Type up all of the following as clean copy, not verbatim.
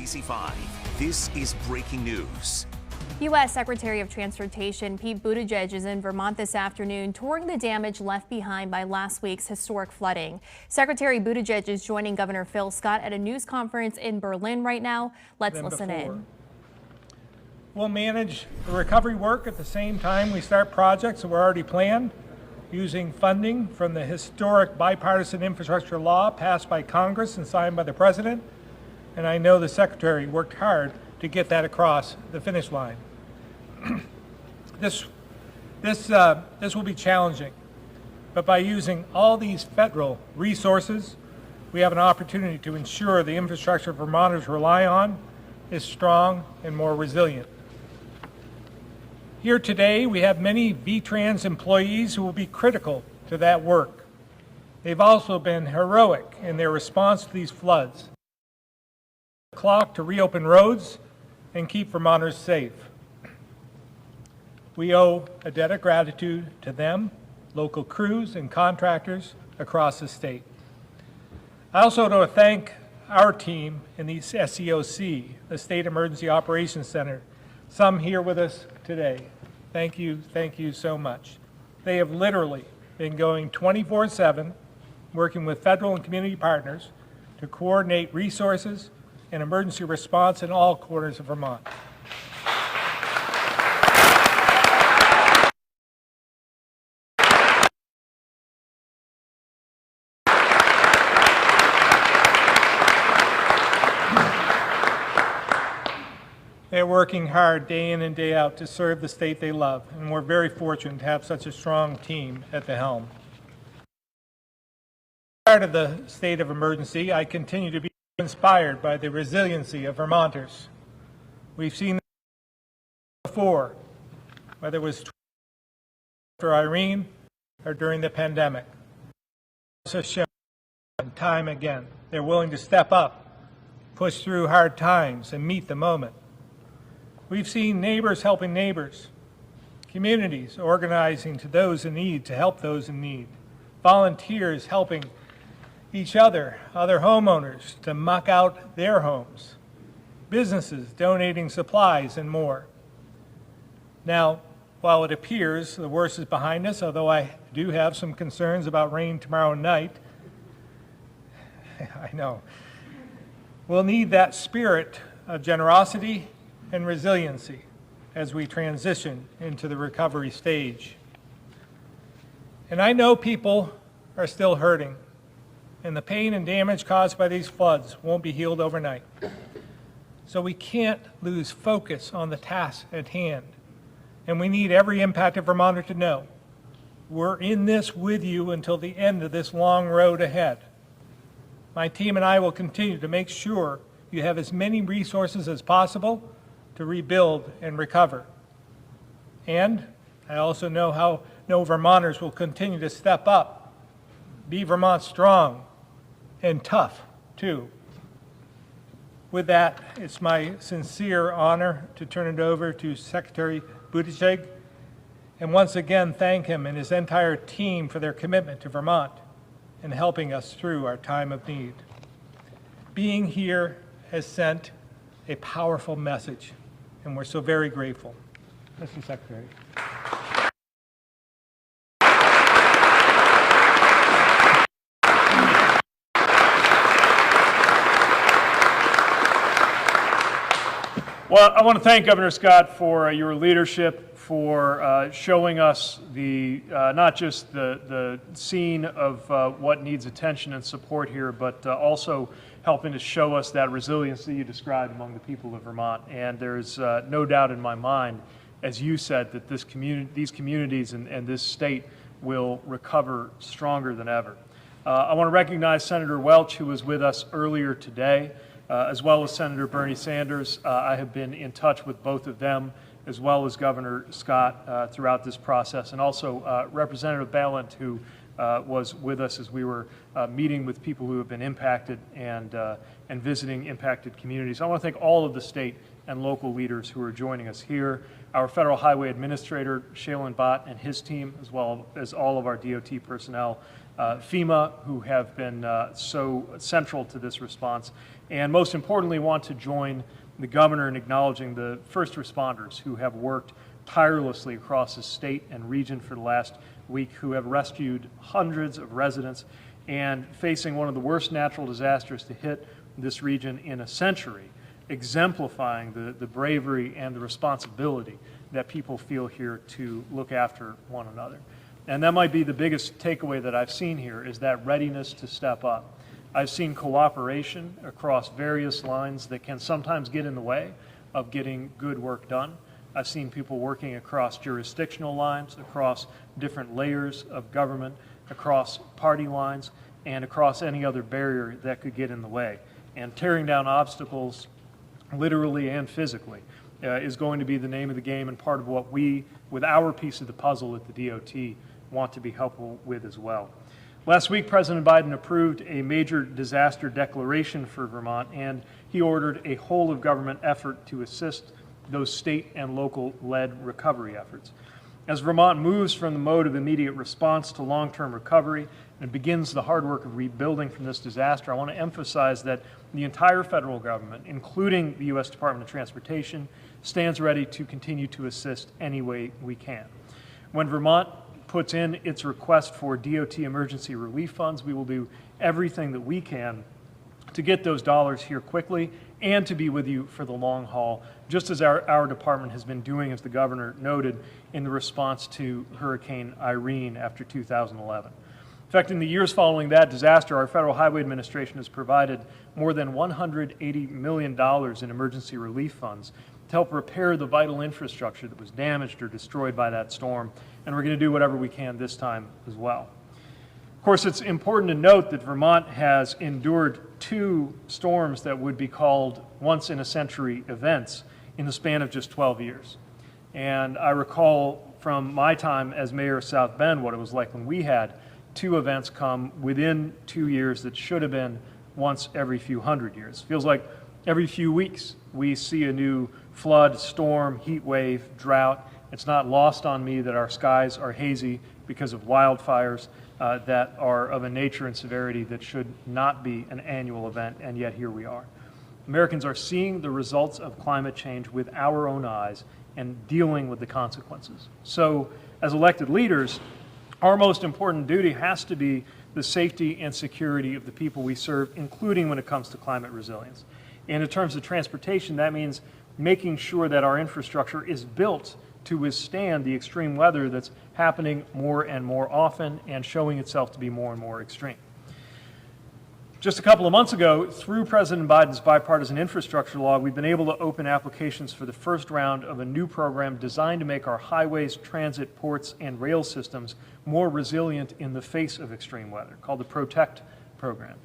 ABC5, this is breaking news. U.S. Secretary of Transportation Pete Buttigieg is in Vermont this afternoon, touring the damage left behind by last week's historic flooding. Secretary Buttigieg is joining Governor Phil Scott at a news conference in Berlin right now. Let's listen in. We'll manage the recovery work at the same time we start projects that were already planned, using funding from the historic bipartisan infrastructure law passed by Congress and signed by the President. And I know the Secretary worked hard to get that across the finish line. This will be challenging, but by using all these federal resources, we have an opportunity to ensure the infrastructure Vermonters rely on is strong and more resilient. Here today, we have many VTrans employees who will be critical to that work. They've also been heroic in their response to these floods. The clock to reopen roads and keep Vermonters safe. We owe a debt of gratitude to them, local crews and contractors across the state. I also want to thank our team in the SEOC, the State Emergency Operations Center, some here with us today. Thank you so much. They have literally been going 24/7, working with federal and community partners to coordinate resources and emergency response in all corners of Vermont. They're working hard day in and day out to serve the state they love, and we're very fortunate to have such a strong team at the helm. Part of the state of emergency, I continue to be inspired by the resiliency of Vermonters. We've seen this before, whether it was after Irene or during the pandemic. Also shown time again, they're willing to step up, push through hard times, and meet the moment. We've seen neighbors helping neighbors, communities organizing to those in need to help those in need, volunteers helping each other, other homeowners to muck out their homes, businesses donating supplies and more. Now, while it appears the worst is behind us, although I do have some concerns about rain tomorrow night, I know, we'll need that spirit of generosity and resiliency as we transition into the recovery stage. And I know people are still hurting, and the pain and damage caused by these floods won't be healed overnight. So we can't lose focus on the task at hand. And we need every impacted Vermonter to know we're in this with you until the end of this long road ahead. My team and I will continue to make sure you have as many resources as possible to rebuild and recover. And I also know Vermonters will continue to step up, be Vermont strong and tough too. With that, it's my sincere honor to turn it over to Secretary Buttigieg and once again thank him and his entire team for their commitment to Vermont and helping us through our time of need. Being here has sent a powerful message, and we're so very grateful. Mr. Secretary. Well, I want to thank Governor Scott for your leadership, for showing us the not just the scene of what needs attention and support here, but also helping to show us that resilience that you described among the people of Vermont. And there's no doubt in my mind, as you said, that these communities and this state will recover stronger than ever. I want to recognize Senator Welch, who was with us earlier today, as well as Senator Bernie Sanders. I have been in touch with both of them, as well as Governor Scott throughout this process, and also Representative Balint, who was with us as we were meeting with people who have been impacted and visiting impacted communities. I want to thank all of the state and local leaders who are joining us here, our Federal Highway Administrator, Shailen Bhatt, and his team, as well as all of our DOT personnel, FEMA, who have been so central to this response, And most importantly, want to join the governor in acknowledging the first responders who have worked tirelessly across the state and region for the last week, who have rescued hundreds of residents and facing one of the worst natural disasters to hit this region in a century, exemplifying the bravery and the responsibility that people feel here to look after one another. And that might be the biggest takeaway that I've seen here, is that readiness to step up. I've seen cooperation across various lines that can sometimes get in the way of getting good work done. I've seen people working across jurisdictional lines, across different layers of government, across party lines, and across any other barrier that could get in the way. And tearing down obstacles, literally and physically, is going to be the name of the game, and part of what we, with our piece of the puzzle at the DOT, want to be helpful with as well. Last week, President Biden approved a major disaster declaration for Vermont, and he ordered a whole-of-government effort to assist those state and local-led recovery efforts. As Vermont moves from the mode of immediate response to long-term recovery and begins the hard work of rebuilding from this disaster, I want to emphasize that the entire federal government, including the U.S. Department of Transportation, stands ready to continue to assist any way we can. When Vermont puts in its request for DOT emergency relief funds, we will do everything that we can to get those dollars here quickly and to be with you for the long haul, just as our department has been doing, as the governor noted, in the response to Hurricane Irene after 2011. In fact, in the years following that disaster, our Federal Highway Administration has provided more than $180 million in emergency relief funds to help repair the vital infrastructure that was damaged or destroyed by that storm, and we're going to do whatever we can this time as well. Of course, it's important to note that Vermont has endured 2 storms that would be called once-in-a-century events in the span of just 12 years. And I recall from my time as mayor of South Bend what it was like when we had 2 events come within 2 years that should have been once every few hundred years. Feels like every few weeks we see a new flood, storm, heat wave, drought. It's not lost on me that our skies are hazy because of wildfires that are of a nature and severity that should not be an annual event, and yet here we are. Americans are seeing the results of climate change with our own eyes and dealing with the consequences. So, as elected leaders, our most important duty has to be the safety and security of the people we serve, including when it comes to climate resilience. And in terms of transportation, that means making sure that our infrastructure is built to withstand the extreme weather that's happening more and more often and showing itself to be more and more extreme. Just a couple of months ago, through President Biden's bipartisan infrastructure law, we've been able to open applications for the first round of a new program designed to make our highways, transit, ports, and rail systems more resilient in the face of extreme weather, called the PROTECT program.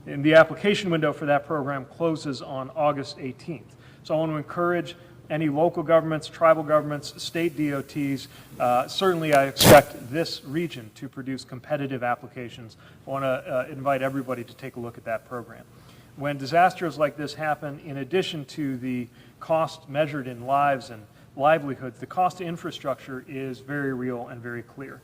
And the application window for that program closes on August 18th. So I want to encourage any local governments, tribal governments, state DOTs. Certainly I expect this region to produce competitive applications. I want to invite everybody to take a look at that program. When disasters like this happen, in addition to the cost measured in lives and livelihoods, the cost to infrastructure is very real and very clear.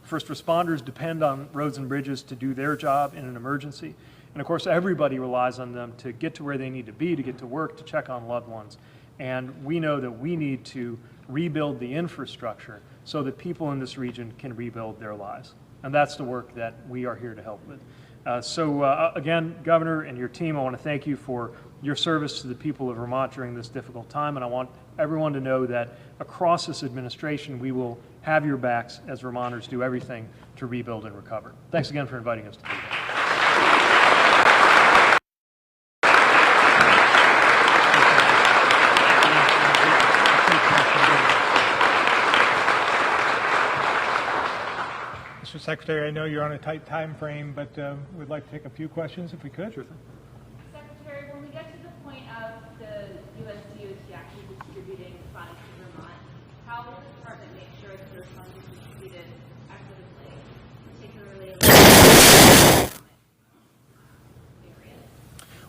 First responders depend on roads and bridges to do their job in an emergency. And of course, everybody relies on them to get to where they need to be, to get to work, to check on loved ones. And we know that we need to rebuild the infrastructure so that people in this region can rebuild their lives. And that's the work that we are here to help with. Again, Governor and your team, I want to thank you for your service to the people of Vermont during this difficult time. And I want everyone to know that across this administration, we will have your backs as Vermonters do everything to rebuild and recover. Thanks again for inviting us to be here. Mr. Secretary, I know you're on a tight time frame, but we'd like to take a few questions if we could. Sure thing. Secretary, when we get to the point of the U.S. DOT actually distributing funds to Vermont, how will the department make sure that those funds are distributed equitably, particularly in the area?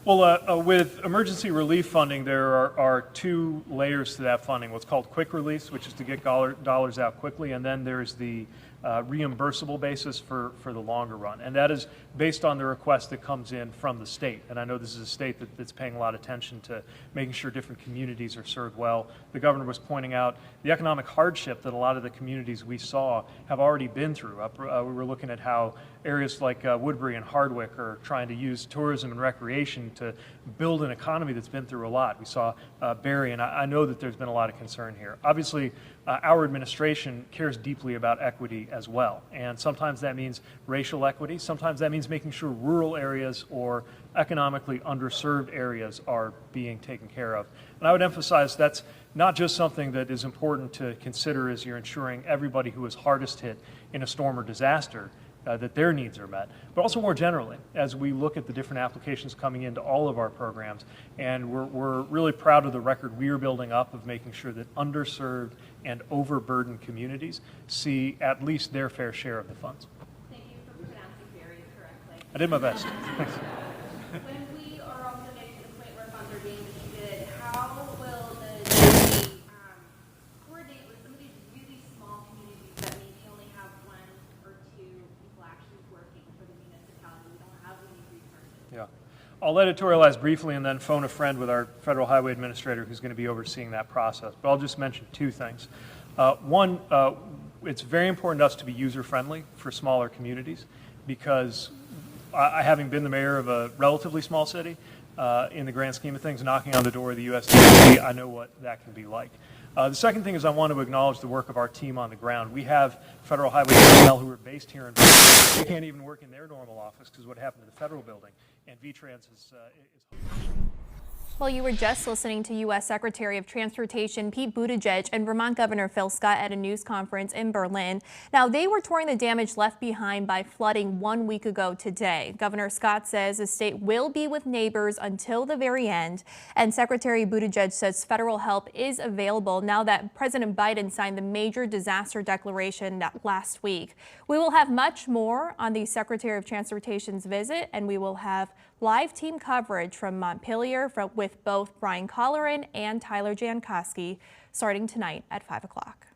Well, with emergency relief funding, there are 2 layers to that funding. What's called quick release, which is to get dollars out quickly, and then there's the reimbursable basis for the longer run. And that is based on the request that comes in from the state. And I know this is a state that's paying a lot of attention to making sure different communities are served well. The governor was pointing out the economic hardship that a lot of the communities we saw have already been through. We were looking at how areas like Woodbury and Hardwick are trying to use tourism and recreation to build an economy that's been through a lot. We saw Barry, and I know that there's been a lot of concern here. Obviously, our administration cares deeply about equity as well. And sometimes that means racial equity. Sometimes that means making sure rural areas or economically underserved areas are being taken care of. And I would emphasize that's not just something that is important to consider as you're ensuring everybody who is hardest hit in a storm or disaster, that their needs are met, but also more generally as we look at the different applications coming into all of our programs. And we're really proud of the record we are building up of making sure that underserved and overburdened communities see at least their fair share of the funds. Thank you for pronouncing Barry correctly. I did my best. When we are also getting to the point where funds are being distributed, how will the city coordinate with some of these really small communities that maybe only have one or two people actually working for the municipality? We don't have any resources. Yeah. I'll editorialize briefly and then phone a friend with our Federal Highway Administrator who's going to be overseeing that process. But I'll just mention two things. One, it's very important to us to be user-friendly for smaller communities because having been the mayor of a relatively small city, in the grand scheme of things, knocking on the door of the USDOT, I know what that can be like. The second thing is I want to acknowledge the work of our team on the ground. We have federal highway personnel who are based here in Virginia. They can't even work in their normal office because of what happened to the federal building. And VTrans is Well, you were just listening to U.S. Secretary of Transportation Pete Buttigieg and Vermont Governor Phil Scott at a news conference in Berlin. Now, they were touring the damage left behind by flooding 1 week ago today. Governor Scott says the state will be with neighbors until the very end. And Secretary Buttigieg says federal help is available now that President Biden signed the major disaster declaration last week. We will have much more on the Secretary of Transportation's visit, and we will have live team coverage from Montpelier with both Brian Colleran and Tyler Jankowski starting tonight at 5 o'clock.